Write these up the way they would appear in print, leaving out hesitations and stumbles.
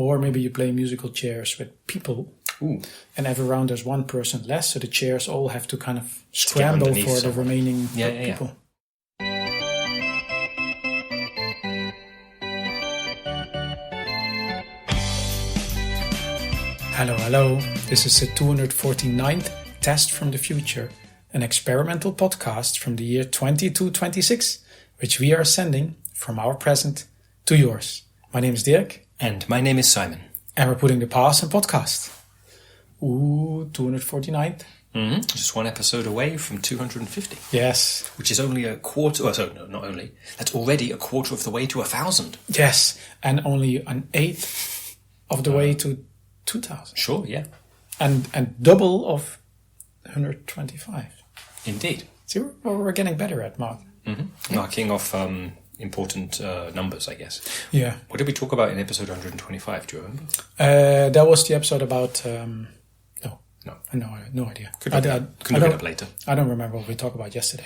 Or maybe you play musical chairs with people. Ooh. And every round there's one person less, so the chairs all have to kind of scramble for the remaining people. Hello. This is the 249th Test from the Future, an experimental podcast from the year 2226, which we are sending from our present to yours. My name is Dirk. And my name is Simon. And we're putting the past in podcast. Ooh, 249th. Mm-hmm. Just one episode away from 250. Yes. Which is only a quarter, not only, that's already a quarter of the way to 1,000. Yes, and only an eighth of the way to 2,000. Sure, yeah. And double of 125. Indeed. See, we're getting better at math. Mm-hmm. Marking off important numbers, I guess. Yeah. What did we talk about in episode 125? Do you remember? That was the episode about... No idea. Could look it up later. I don't remember what we talked about yesterday.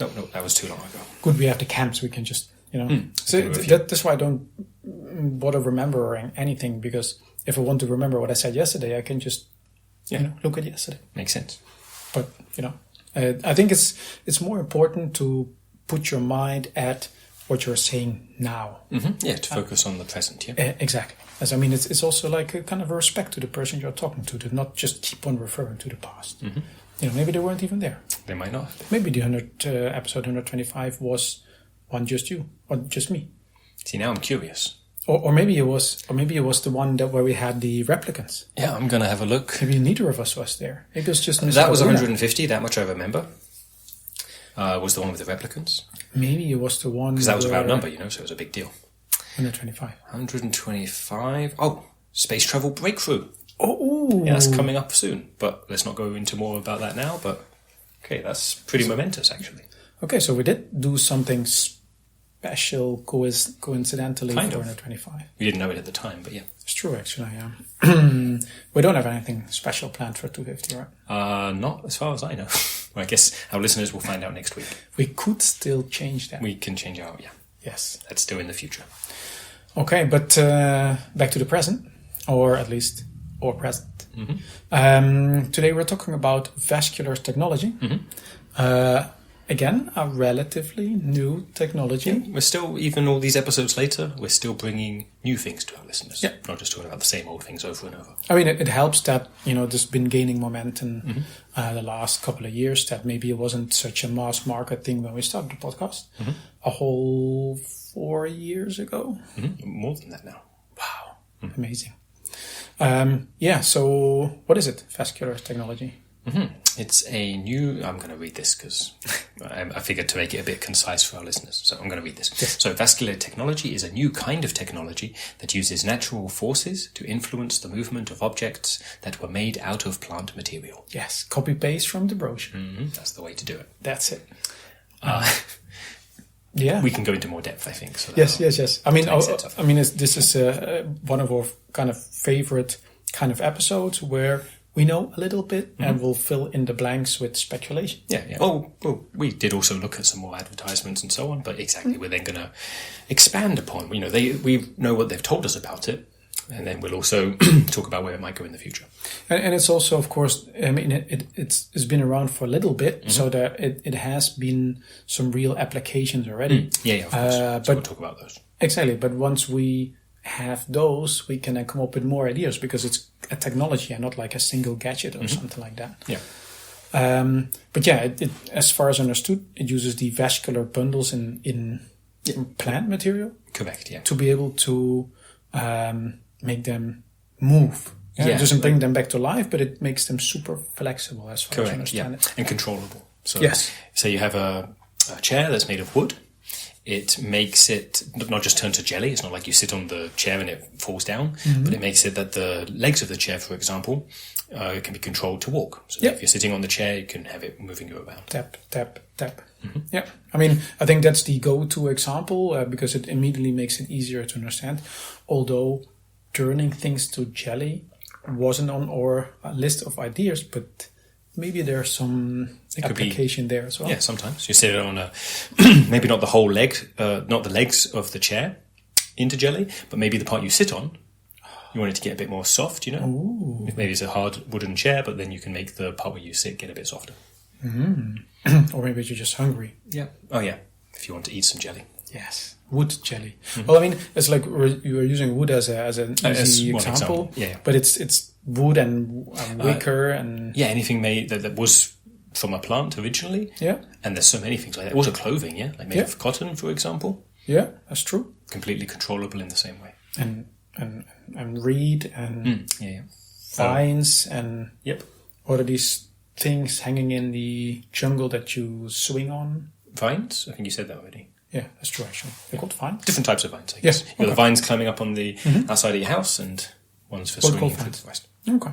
No, that was too long ago. Good, we have the camps. We can just, So that's why I don't bother remembering anything, because if I want to remember what I said yesterday, I can just, look at yesterday. Makes sense. But, I think it's more important to put your mind at what you're saying now. Mm-hmm. Yeah, to focus on the present, yeah. Exactly. As I mean, it's also like a kind of a respect to the person you're talking to not just keep on referring to the past. Mm-hmm. Maybe they weren't even there. They might not. Maybe the episode 125 was one just you, or just me. See, now I'm curious. Or maybe it was the one where we had the replicants. Yeah, I'm gonna have a look. Maybe neither of us was there. Maybe it was just that was 150. That much I remember. Was the one with the replicants? Maybe it was the one because that was a round number, so it was a big deal. 125. 125. Oh, space travel breakthrough. Oh, yeah, that's coming up soon. But let's not go into more about that now. But okay, that's pretty momentous, actually. Okay, so we did do something special, coincidentally, kind for of. 125. We didn't know it at the time, but yeah. It's true, actually. Yeah. We don't have anything special planned for 250, right? Not as far as I know. Well, I guess our listeners will find out next week. We could still change that. We can change our, Yes. That's still in the future. Okay, but back to the present, or at least, or present. Mm-hmm. Today we're talking about vascular technology. Mm-hmm. Again, a relatively new technology. Yeah, we're still, even all these episodes later, we're still bringing new things to our listeners. Yeah. Not just talking about the same old things over and over. I mean, it helps that, there's been gaining momentum the last couple of years, that maybe it wasn't such a mass market thing when we started the podcast. Mm-hmm. A whole 4 years ago. Mm-hmm. More than that now. Wow. Mm-hmm. Amazing. So what is it? Vascular technology. Mm-hmm. It's a new... I'm going to read this because I figured to make it a bit concise for our listeners. So I'm going to read this. Yes. So vascular technology is a new kind of technology that uses natural forces to influence the movement of objects that were made out of plant material. Yes, copy-paste from the brochure. Mm-hmm. That's the way to do it. That's it. We can go into more depth, I think. So yes. I mean, this is one of our kind of favorite kind of episodes where we know a little bit and we'll fill in the blanks with speculation. Yeah. Oh, well, we did also look at some more advertisements and so on, but exactly, we're then going to expand upon. We know what they've told us about it, and then we'll also talk about where it might go in the future. And it's also, of course, I mean, it's been around for a little bit, so that it has been some real applications already. Yeah, of course. So we'll talk about those. Exactly, but once we have those, we can then come up with more ideas, because it's a technology and not like a single gadget or something like that. Yeah. But yeah, it, as far as understood, it uses the vascular bundles in plant material. Correct, yeah. To be able to make them move. It doesn't bring them back to life, but it makes them super flexible, as far as I understand it. And controllable. So, yes. So you have a chair that's made of wood. It makes it not just turn to jelly. It's not like you sit on the chair and it falls down, but it makes it that the legs of the chair, for example, can be controlled to walk. So if you're sitting on the chair, you can have it moving you around. Tap, tap, tap. Mm-hmm. Yeah. I mean, I think that's the go-to example because it immediately makes it easier to understand. Although turning things to jelly wasn't on our list of ideas, but maybe there's some application there as well. Yeah, sometimes. You sit on maybe not the whole leg, not the legs of the chair into jelly, but maybe the part you sit on You want it to get a bit more soft, Ooh. Maybe it's a hard wooden chair, but then you can make the part where you sit get a bit softer. Or maybe you're just hungry. Yeah. Oh, yeah. If you want to eat some jelly. Yes, wood jelly. Well, I mean, it's like you were using wood as an easy one example. Yeah. But it's wood and wicker and anything made that was from a plant originally. Yeah. And there's so many things like that. Also clothing, like made of cotton, for example. Yeah, that's true. Completely controllable in the same way. And reed and vines and what are these things hanging in the jungle that you swing on? Vines? I think you said that already. Yeah, that's true, actually. They're called vines? Different types of vines, I guess. Yes. You've got the vines climbing up on the outside of your house and ones for swinging through the forest. Okay.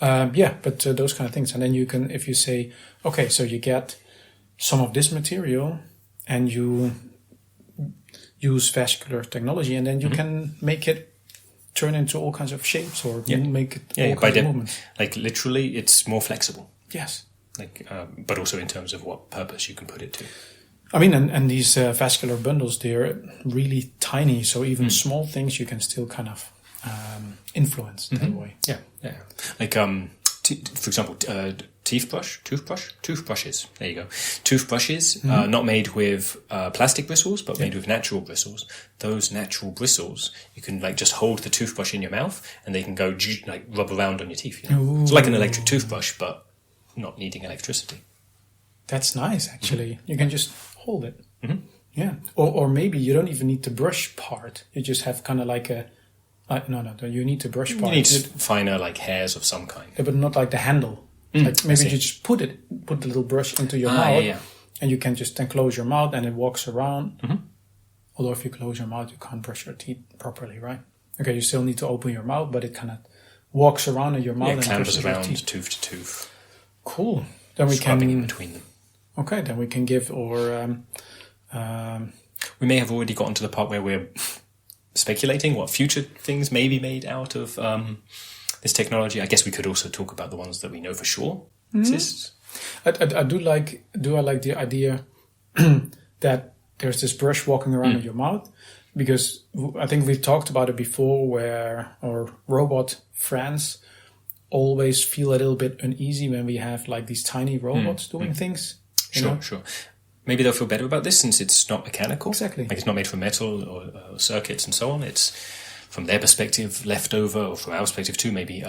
But those kind of things. And then you can, if you say, okay, so you get some of this material and you use vascular technology and then you can make it turn into all kinds of shapes or make it all kinds of movements. Like literally, it's more flexible. Yes. But also in terms of what purpose you can put it to. I mean, and these vascular bundles, they're really tiny, so even small things you can still kind of influence that way. Yeah. Like, for example, toothbrushes. There you go. Toothbrushes, not made with plastic bristles, but made with natural bristles. Those natural bristles, you can just hold the toothbrush in your mouth, and they can go rub around on your teeth. It's like an electric toothbrush, but not needing electricity. That's nice, actually. You can just hold it. Yeah. Or maybe you don't even need the brush part. You just have kind of like a... no, you need the brush part. You need finer hairs of some kind. Yeah, but not like the handle. Like maybe you just put the little brush into your mouth and you can just then close your mouth and it walks around. Although if you close your mouth, you can't brush your teeth properly, right? Okay, you still need to open your mouth, but it kind of walks around in your mouth and clambers around tooth to tooth. Cool. Then we Scrubbing can... in between them. Okay, then we can give we may have already gotten to the part where we're speculating what future things may be made out of this technology. I guess we could also talk about the ones that we know for sure exist. I do like the idea that there's this brush walking around in your mouth, because I think we've talked about it before where our robot friends always feel a little bit uneasy when we have like these tiny robots doing things. Sure. Maybe they'll feel better about this since it's not mechanical. Exactly. Like it's not made from metal or circuits and so on. It's, from their perspective, leftover, or from our perspective too, maybe,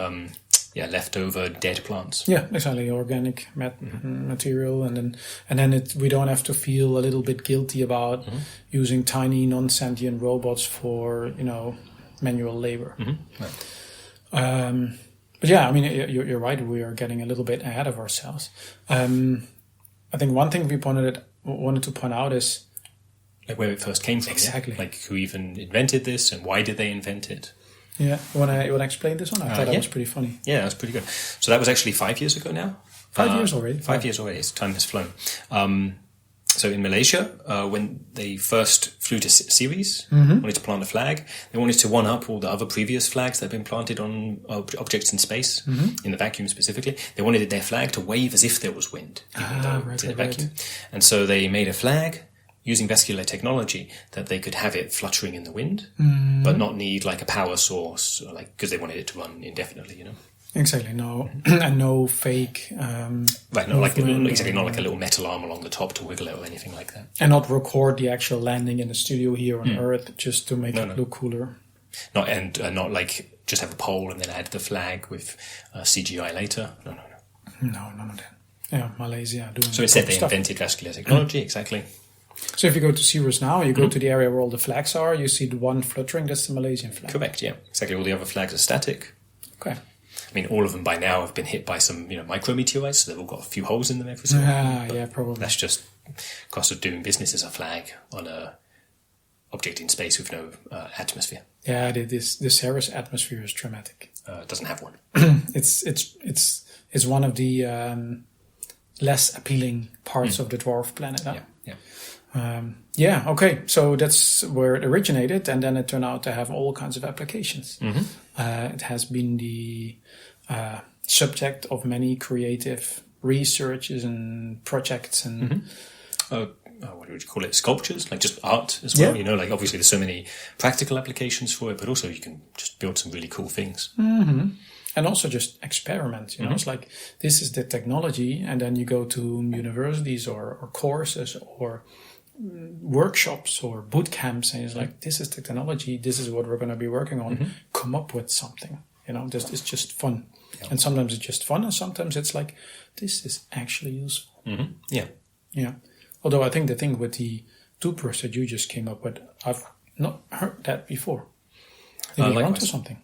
leftover dead plants. Yeah, exactly. Organic material. And then we don't have to feel a little bit guilty about using tiny non-sentient robots for, manual labor. Right. But yeah, I mean, you're right. We are getting a little bit ahead of ourselves. I think one thing we wanted to point out is like where it first came from. Exactly. Yeah? Like who even invented this and why did they invent it? Yeah. You want to explain this one? I thought that was pretty funny. Yeah, that's pretty good. So that was actually 5 years ago now. 5 years already. 5 years already. Time has flown. So in Malaysia, when they first flew to Ceres, wanted to plant a flag, they wanted to one-up all the other previous flags that had been planted on objects in space, in the vacuum specifically. They wanted their flag to wave as if there was wind, even though it's in a vacuum. And so they made a flag using vascular technology that they could have it fluttering in the wind, but not need like a power source, because they wanted it to run indefinitely, Exactly. No, and no fake. Right. Not like a little metal arm along the top to wiggle it or anything like that. And not record the actual landing in the studio here on Earth just to make it look cooler. Not like just have a pole and then add the flag with CGI later. No. No, none of that. Yeah, Malaysia doing. So instead, they invented vascular technology. Exactly. So if you go to Ceres now, you go to the area where all the flags are. You see the one fluttering. That's the Malaysian flag. Correct. Yeah. Exactly. All the other flags are static. Okay. I mean, all of them by now have been hit by some, micrometeorites, so they've all got a few holes in them every so often. Yeah, probably. That's just cost of doing business as a flag on a object in space with no atmosphere. Yeah, the Ceres atmosphere is dramatic. It doesn't have one. It's one of the less appealing parts of the dwarf planet. Huh? Yeah. Okay. So that's where it originated, and then it turned out to have all kinds of applications. It has been the subject of many creative researches and projects. And what would you call it, sculptures, like just art as well. Yeah. You know, like obviously there's so many practical applications for it, but also you can just build some really cool things. Mm-hmm. And also just experiment, you know, it's like, this is the technology, and then you go to universities or courses or workshops or boot camps, and it's like, this is the technology, this is what we're going to be working on, come up with something, you know, it's just fun. Yeah. And sometimes it's just fun, and sometimes it's like, this is actually useful. Yeah. Although I think the thing with the toothbrush that you just came up with, I've not heard that before. Maybe you're onto something.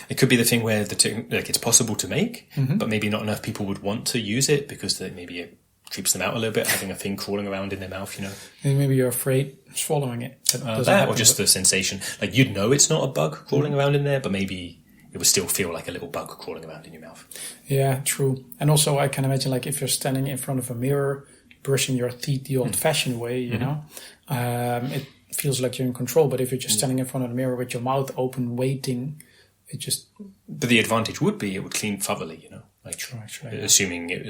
It could be the thing where it's possible to make, but maybe not enough people would want to use it because maybe it creeps them out a little bit, having a thing crawling around in their mouth, you know. And maybe you're afraid swallowing it. That, or just the sensation. Like, you'd know it's not a bug crawling around in there, but maybe it would still feel like a little bug crawling around in your mouth. Yeah, true. And also I can imagine, like, if you're standing in front of a mirror, brushing your teeth the old-fashioned way, you know, it feels like you're in control. But if you're just standing in front of the mirror with your mouth open, waiting, it just... But the advantage would be it would clean thoroughly, you know. Like, true, actually, assuming it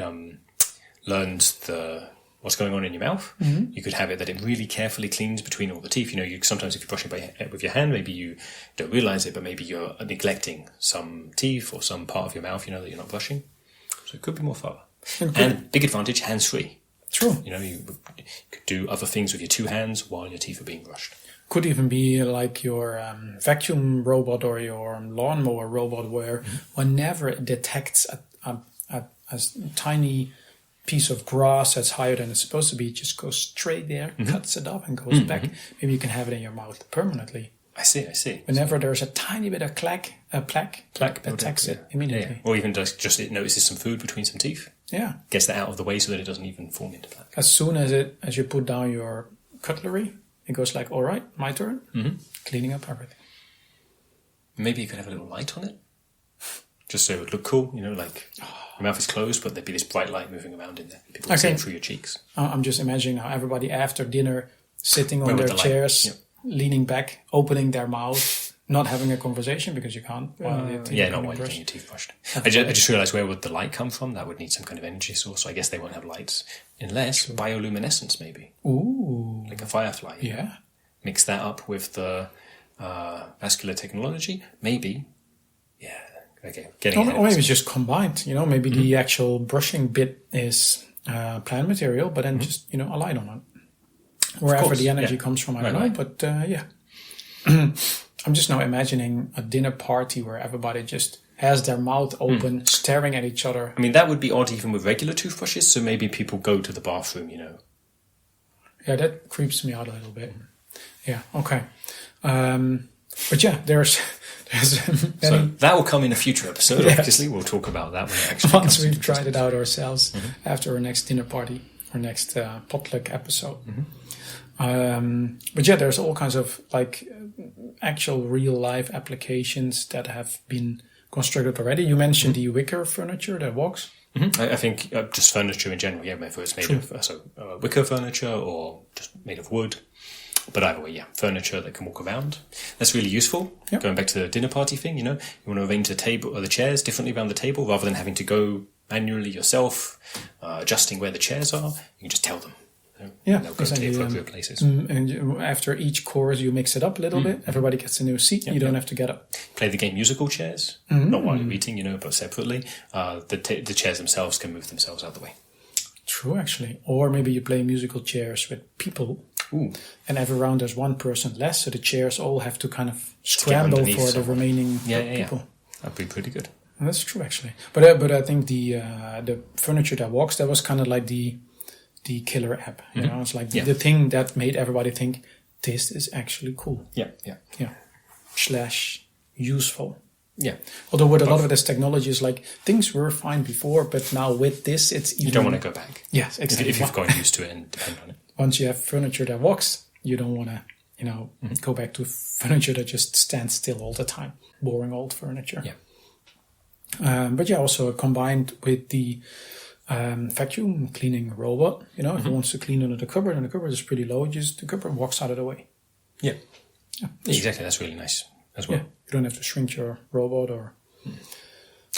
learns what's going on in your mouth, you could have it that it really carefully cleans between all the teeth. You know, sometimes if you're brushing with your hand, maybe you don't realize it, but maybe you're neglecting some teeth or some part of your mouth, you know, that you're not brushing. So it could be more thorough. And big advantage, hands-free. True. You know, you could do other things with your two hands while your teeth are being brushed. Could even be like your vacuum robot or your lawnmower robot, where whenever it detects a tiny piece of grass that's higher than it's supposed to be, it just goes straight there, cuts it off, and goes back. Maybe you can have it in your mouth permanently. I see. Whenever there's a tiny bit of plaque that detects it immediately. Yeah. Or even just it notices some food between some teeth. Yeah. Gets that out of the way so that it doesn't even form into plaque. As soon as you put down your cutlery, it goes like, all right, my turn. Cleaning up everything. Maybe you could have a little light on it. Just so it would look cool, you know, like your mouth is closed, but there'd be this bright light moving around in there. People would see it through your cheeks. I'm just imagining how everybody after dinner, sitting on their chairs, leaning back, opening their mouth, not having a conversation because you can't. Not while you're getting your teeth brushed. I just realised, where would the light come from? That would need some kind of energy source. So I guess they won't have lights. Unless bioluminescence, maybe. Ooh. Like a firefly. Yeah. Mix that up with the vascular technology. Maybe. Yeah. Okay. Or maybe it's just combined. You know, maybe the actual brushing bit is plant material, but then just, you know, a light on it. Wherever the energy comes from, I don't know. But yeah. I'm just now imagining a dinner party where everybody just has their mouth open, staring at each other. I mean, that would be odd even with regular toothbrushes, so maybe people go to the bathroom, you know. Yeah, that creeps me out a little bit. Yeah, okay. But yeah, there's many... So that will come in a future episode, obviously. We'll talk about that when it actually once we've tried it out ourselves after our next dinner party, or next potluck episode. But yeah, there's all kinds of like actual real life applications that have been constructed already. You mentioned the wicker furniture that walks. I think just furniture in general, whether it's made of wicker furniture or just made of wood. But either way, furniture that can walk around. That's really useful. Yep. Going back to the dinner party thing, you know, you want to arrange the table or the chairs differently around the table rather than having to go manually yourself, adjusting where the chairs are. You can just tell them. They'll go to the appropriate places. And after each course, you mix it up a little bit. Everybody gets a new seat. You don't have to get up. Play the game musical chairs, not while you're eating, you know, but separately. The chairs themselves can move themselves out of the way. True, actually. Or maybe you play musical chairs with people. Ooh. And every round there's one person less, so the chairs all have to kind of scramble for the remaining people. That'd be pretty good. Well, that's true, actually. But I think the furniture that walks, that was kind of like the killer app. You know, it's like the thing that made everybody think this is actually cool. Yeah. / useful. Yeah. Although with a lot of this technology is like things were fine before, but now with this, it's even... You don't want to go back. Yes, exactly. If you've gotten used to it and depend on it. Once you have furniture that walks, you don't want to, you know, go back to furniture that just stands still all the time. Boring old furniture. Yeah. But yeah, also combined with the vacuum cleaning robot. You know, if it wants to clean under the cupboard and the cupboard is pretty low, just the cupboard walks out of the way. Yeah. Exactly. That's really nice as well. Yeah. You don't have to shrink your robot or...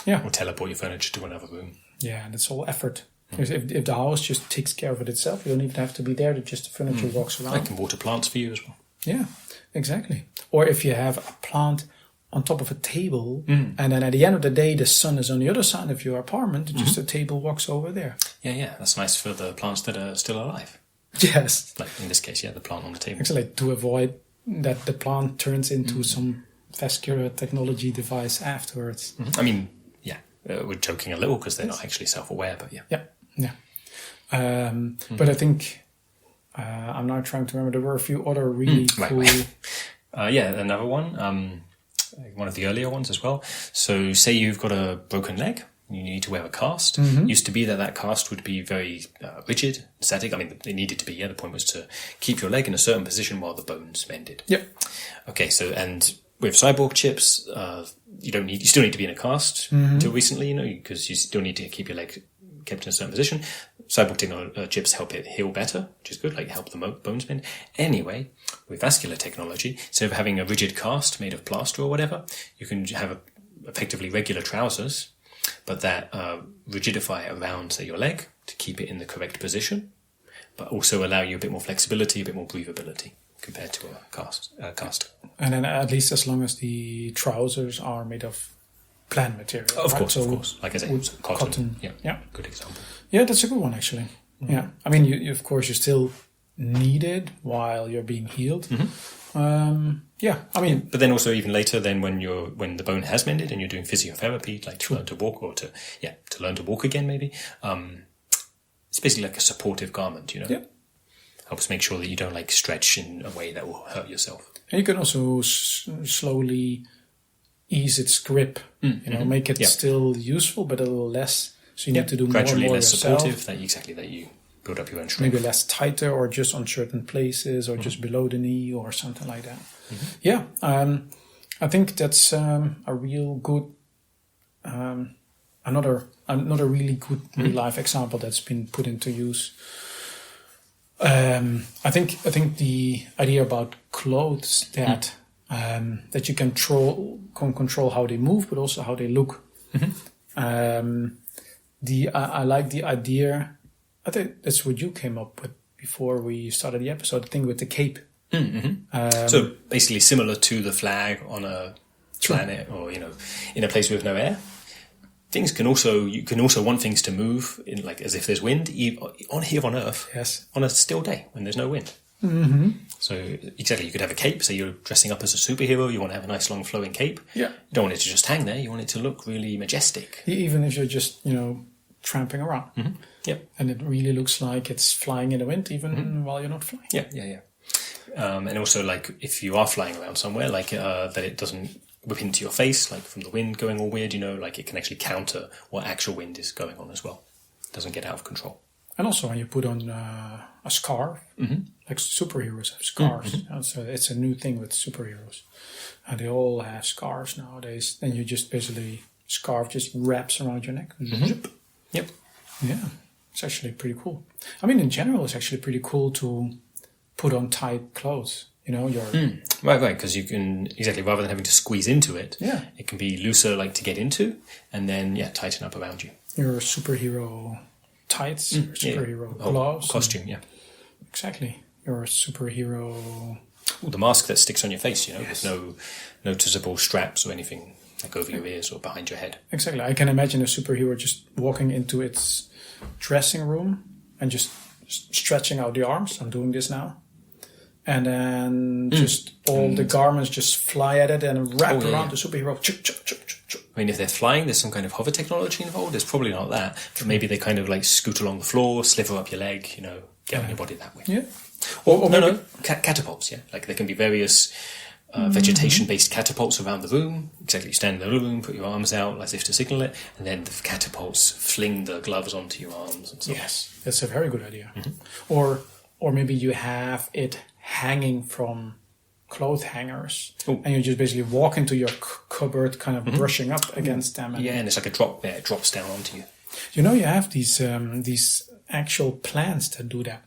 Yeah. Or teleport your furniture to another room. Yeah, and it's all effort. Because if the house just takes care of it itself, you don't even have to be there. Just the furniture walks around. I can water plants for you as well. Yeah, exactly. Or if you have a plant on top of a table, and then at the end of the day, the sun is on the other side of your apartment, just the table walks over there. Yeah. That's nice for the plants that are still alive. Yes. Like in this case, the plant on the table. Actually, to avoid that the plant turns into some vascular technology device afterwards. I mean, we're joking a little because they're not actually self-aware, but yeah. But I think I'm now trying to remember. There were a few other really cool. Another one. One of the earlier ones as well. So, say you've got a broken leg. You need to wear a cast. Used to be that cast would be very rigid, static. I mean, it needed to be. The point was to keep your leg in a certain position while the bones mended. Yep. Okay. So, and with cyborg chips, you still need to be in a cast until recently, because you still need to keep your leg kept in a certain position. Cyborg chips help it heal better, which is good, like help the bones mend. Anyway, with vascular technology, instead of having a rigid cast made of plaster or whatever, you can have effectively regular trousers, but that rigidify around, say, your leg to keep it in the correct position, but also allow you a bit more flexibility, a bit more breathability compared to a cast. And then at least as long as the trousers are made of plant material. Of right? course. Like I said, cotton. Yeah. Good example. Yeah, that's a good one, actually. Yeah. I mean, you of course, you still need it while you're being healed. I mean... But then also even later, then when the bone has mended and you're doing physiotherapy, like to learn to walk or to learn to walk again, maybe, it's basically like a supportive garment, Yeah. Helps make sure that you don't stretch in a way that will hurt yourself. And you can also slowly ease its grip, make it still useful, but a little less. So you need to do gradually more less yourself. supportive, that you build up your own strength. Maybe less tighter or just on certain places or just below the knee or something like that. Yeah, I think that's a real good, another really good real life example that's been put into use. I think the idea about clothes that you can control how they move, but also how they look. I like the idea. I think that's what you came up with before we started the episode. The thing with the cape. So basically, similar to the flag on a planet, or in a place with no air. You can also want things to move in, like as if there's wind here on Earth. Yes. On a still day when there's no wind. So exactly, you could have a cape. So you're dressing up as a superhero. You want to have a nice long flowing cape. Yeah. You don't want it to just hang there. You want it to look really majestic. Even if you're just tramping around. Yeah. And it really looks like it's flying in the wind, even while you're not flying. Yeah. And also, like if you are flying around somewhere, like that it doesn't whip into your face, like from the wind going all weird. Like it can actually counter what actual wind is going on as well. It doesn't get out of control. And also when you put on a scarf, like superheroes have scarves. So it's a new thing with superheroes. And they all have scarves nowadays. And you just basically, scarf just wraps around your neck. Zip. Yep. Yeah, it's actually pretty cool. I mean, in general, it's actually pretty cool to put on tight clothes. Right, because you can, exactly, rather than having to squeeze into it, it can be looser, like to get into, and then, tighten up around you. Your superhero tights, your superhero gloves. Costume, Exactly. Your superhero... the mask that sticks on your face, with no noticeable straps or anything, like over your ears or behind your head. Exactly. I can imagine a superhero just walking into its dressing room and just stretching out the arms. I'm doing this now. And then just all the garments just fly at it and wrap around the superhero. I mean, if they're flying, there's some kind of hover technology involved. There's probably not that. But maybe they kind of like scoot along the floor, sliver up your leg, get on your body that way. Yeah. Or catapults, Like there can be various vegetation-based catapults around the room. Exactly, you stand in the room, put your arms out as if to signal it, and then the catapults fling the gloves onto your arms and so on. Yes, that's a very good idea. Or maybe you have it hanging from clothes hangers, and you just basically walk into your cupboard, kind of brushing up against them. And and it's like a drop there; it drops down onto you. You have these actual plants that do that.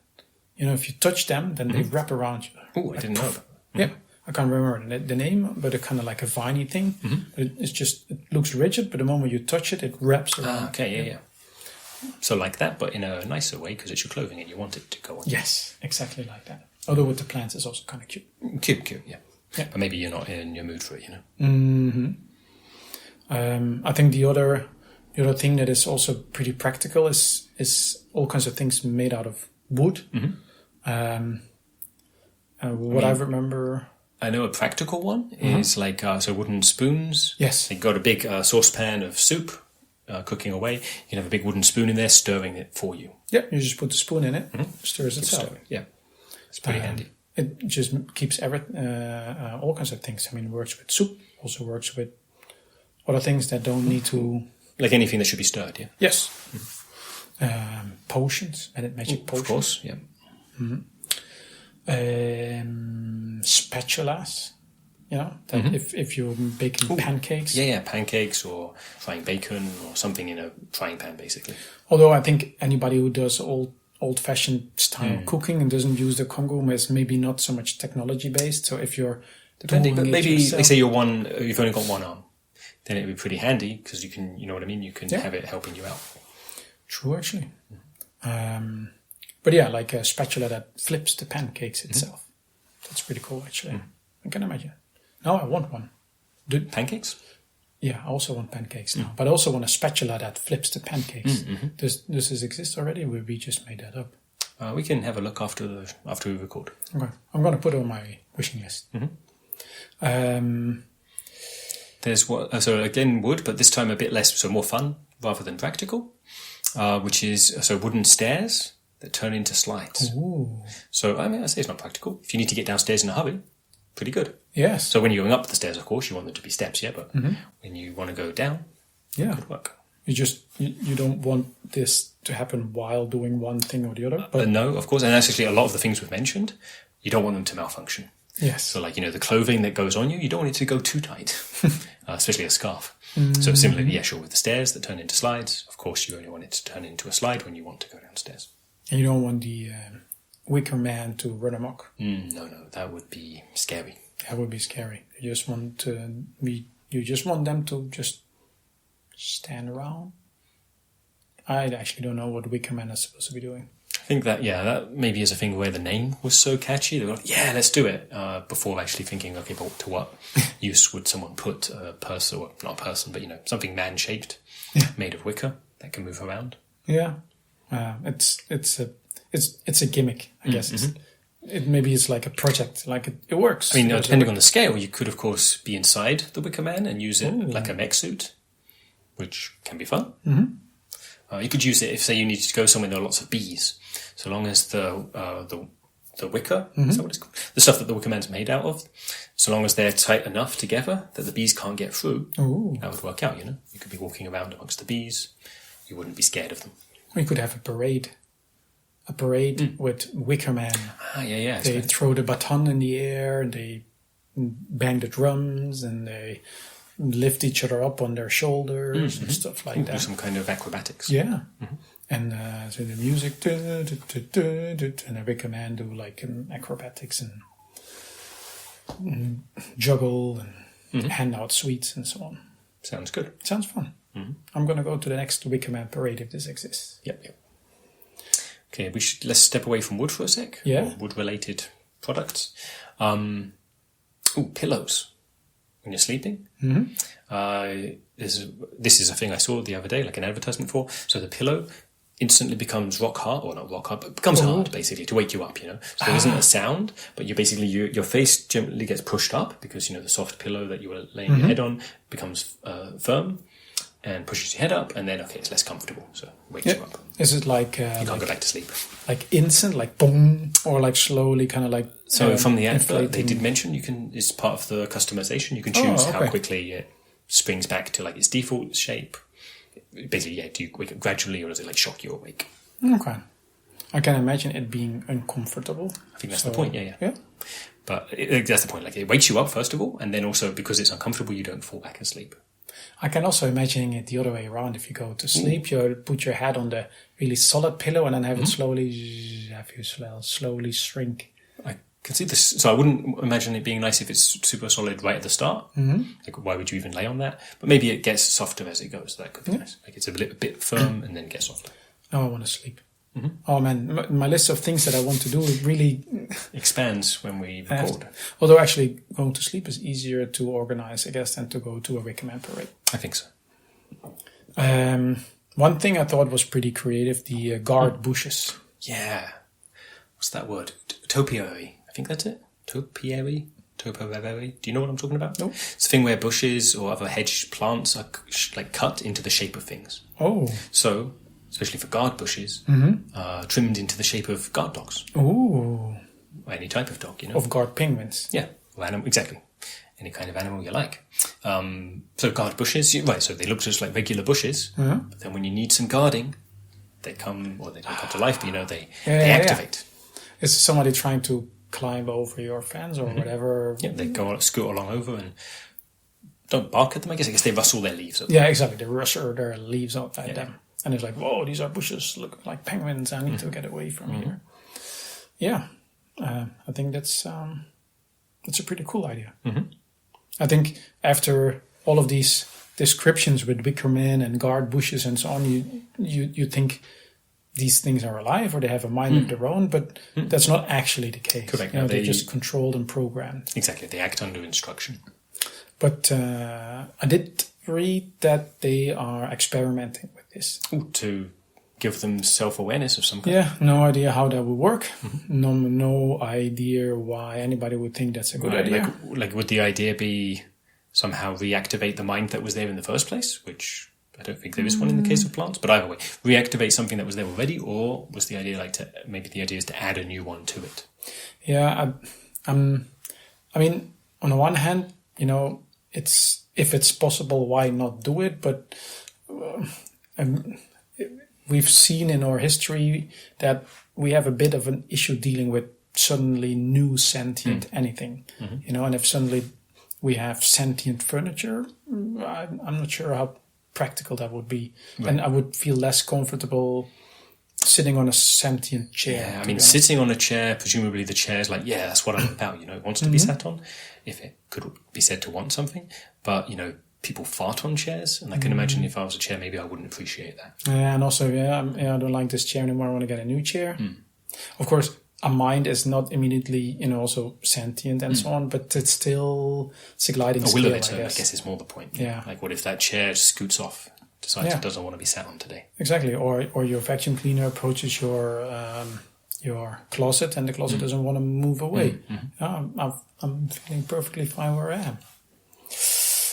If you touch them, then they wrap around you. Oh, I didn't know that. Yeah, I can't remember the name, but it's kind of like a viney thing. It looks rigid, but the moment you touch it, it wraps around. Okay, yeah. So like that, but in a nicer way because it's your clothing and you want it to go on. Yes, exactly like that. Although with the plants, it's also kind of cute. Cute, yeah. Yeah. But maybe you're not in your mood for it, I think the other thing that is also pretty practical is all kinds of things made out of wood. I remember. I know a practical one is like wooden spoons. Yes. You got a big saucepan of soup cooking away. You can have a big wooden spoon in there stirring it for you. Yeah, you just put the spoon in it, stirs itself. Stirring. Yeah, it's pretty handy. It just keeps all kinds of things. I mean, it works with soup, also works with other things that don't need to... Like anything that should be stirred, yeah? Yes. Potions, magic potions. Of course, yeah. Spatulas, that if you're baking pancakes. Yeah, pancakes or frying bacon or something in a frying pan, basically. Although I think anybody who does old-fashioned style cooking and doesn't use the Congo is maybe not so much technology-based. So if you're depending, but maybe yourself, like say you've only got one arm, then it'd be pretty handy because you can, you know what I mean? You can have it helping you out. True, actually. But yeah, like a spatula that flips the pancakes itself. That's pretty cool, actually. I can imagine. Now I want one. Pancakes? Yeah, I also want pancakes now. But I also want a spatula that flips the pancakes. Does this exist already, or we just made that up? We can have a look after we record. Okay. I'm going to put it on my wishing list. There's so again wood, but this time a bit less, so more fun rather than practical, which is wooden stairs that turn into slides. Ooh. So I mean, I say it's not practical. If you need to get downstairs in a hurry, pretty good. Yes. So when you're going up the stairs, of course, you want them to be steps, yeah. But when you want to go down, it could work. You don't want this to happen while doing one thing or the other. But no, of course, and that's actually a lot of the things we've mentioned. You don't want them to malfunction. Yes. So like the clothing that goes on you don't want it to go too tight, especially a scarf. So similarly, sure, with the stairs that turn into slides, of course, you only want it to turn into a slide when you want to go downstairs. And you don't want the wicker man to run amok. No, that would be scary. That would be scary. You just want them to just stand around. I actually don't know what wicker man is supposed to be doing. I think that maybe is a thing where the name was so catchy. They were like, yeah, let's do it. Before actually thinking, okay, but to what use would someone put a person, or not a person, but something man-shaped, made of wicker that can move around? Yeah, it's a gimmick, I guess. Maybe it's like a project, like it works. I mean, depending on the scale, you could of course be inside the wicker man and use it like a mech suit, which can be fun. You could use it if, say, you need to go somewhere there are lots of bees. So long as the wicker, is that what it's called? The stuff that the wicker man's made out of, so long as they're tight enough together that the bees can't get through, that would work out, You could be walking around amongst the bees. You wouldn't be scared of them. We could have a parade with wicker man. Yeah. They throw the baton in the air, and they bang the drums, and they lift each other up on their shoulders and stuff like that. Do some kind of acrobatics. Yeah. And so the music, and the wicker man do like acrobatics and juggle and hand out sweets and so on. Sounds good. Sounds fun. I'm going to go to the next wicker man parade if this exists. Yep. Okay, let's step away from wood for a sec. Yeah. Or wood-related products. Pillows. When you're sleeping. This is a thing I saw the other day, like an advertisement for. So the pillow instantly becomes rock hard, or not rock hard, but becomes hard, basically, to wake you up, So there isn't a sound, but you basically, your face gently gets pushed up because, the soft pillow that you were laying your head on becomes firm and pushes your head up, and then, it's less comfortable, so it wakes you up. Is it like... you can't go back to sleep. Like instant, like boom, or like slowly, kind of like... So from the advert, they did mention it's part of the customization. You can choose how quickly it springs back to like its default shape. Basically, do you wake up gradually, or does it like shock you awake? Okay. I can imagine it being uncomfortable. I think that's the point, yeah. But that's the point. Like, it wakes you up, first of all, and then also because it's uncomfortable, you don't fall back asleep. I can also imagine it the other way around. If you go to sleep, you put your head on the really solid pillow and then have it slowly shrink. I can see this. So I wouldn't imagine it being nice if it's super solid right at the start. Like, why would you even lay on that? But maybe it gets softer as it goes. That could be nice. Like, it's a bit firm and then gets softer. Now I want to sleep. Oh man, my list of things that I want to do really expands when we record. Although actually going to sleep is easier to organize, I guess, than to go to a recommend parade. I think so. One thing I thought was pretty creative, the guard bushes. Yeah. What's that word? Topiary. I think that's it. Topiary? Topiary. Do you know what I'm talking about? No. It's a thing where bushes or other hedge plants are like cut into the shape of things. Oh. So, especially for guard bushes, trimmed into the shape of guard dogs. Ooh. Or any type of dog, Of guard penguins. Yeah. Exactly. Any kind of animal you like. So guard bushes, right, so they look just like regular bushes, but then when you need some guarding, they come, or they don't come to life, but they activate. Yeah. Is somebody trying to climb over your fence or whatever? Yeah, they go scoot along over and don't bark at them, I guess they rustle their leaves. Yeah, exactly, they rustle their leaves at them. And it's like, whoa, these are bushes looking like penguins, I need to get away from here. Yeah, I think that's a pretty cool idea. I think after all of these descriptions with wickermen and guard bushes and so on, you think these things are alive or they have a mind of their own, but that's not actually the case. Correct. They're just controlled and programmed. Exactly, they act under instruction. But I did read that they are experimenting with this. Ooh, to give them self-awareness of some kind. Yeah, no idea how that would work. No idea why anybody would think that's a good idea. Like, would the idea be somehow reactivate the mind that was there in the first place, which I don't think there is one in the case of plants, but either way, reactivate something that was there already, or was the idea maybe the idea is to add a new one to it? Yeah, I mean, on the one hand, if it's possible, why not do it? But we've seen in our history that we have a bit of an issue dealing with suddenly new sentient anything, and if suddenly we have sentient furniture, I'm not sure how practical that would be. Right. And I would feel less comfortable sitting on a sentient chair. Yeah, I mean, sitting on a chair, presumably the chair is like, yeah, that's what I'm about, it wants to be sat on, if it could be said to want something. But, people fart on chairs, and I can imagine if I was a chair, maybe I wouldn't appreciate that. Yeah, and also, I don't like this chair anymore, I want to get a new chair. Of course, a mind is not immediately, also sentient and so on, but it's a gliding scale, will of it, I guess is more the point. Yeah. Like, what if that chair scoots off, decides it doesn't want to be sat on today? Exactly, or your vacuum cleaner approaches your closet, and the closet doesn't want to move away. I'm feeling perfectly fine where I am.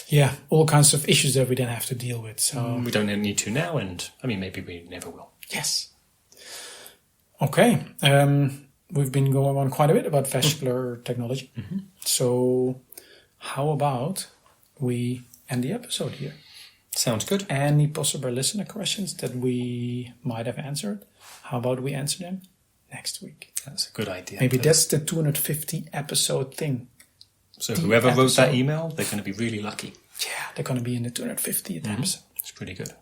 Yeah, all kinds of issues that we then have to deal with. So we don't need to now, and maybe we never will. Yes. Okay. We've been going on quite a bit about vascular technology. So how about we end the episode here? Sounds good. Any possible listener questions that we might have answered? How about we answer them next week? That's a good idea. Maybe that's the 250 episode thing. So whoever wrote that email, they're going to be really lucky. Yeah, they're going to be in the 250th episode. It's pretty good.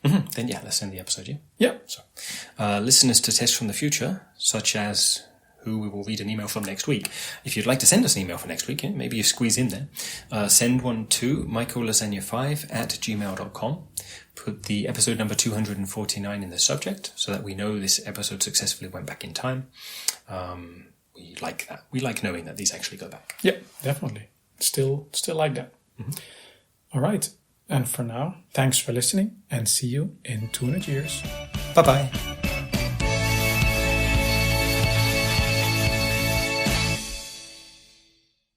Then let's end the episode, yeah? Yeah. So, listeners to Test from the Future, such as who we will read an email from next week. If you'd like to send us an email for next week, maybe you squeeze in there, send one to michaellasagna5@gmail.com. Put the episode number 249 in the subject so that we know this episode successfully went back in time. We like that. We like knowing that these actually go back. Yeah, definitely. Still like that. All right. And for now, thanks for listening, and see you in 200 years. Bye-bye.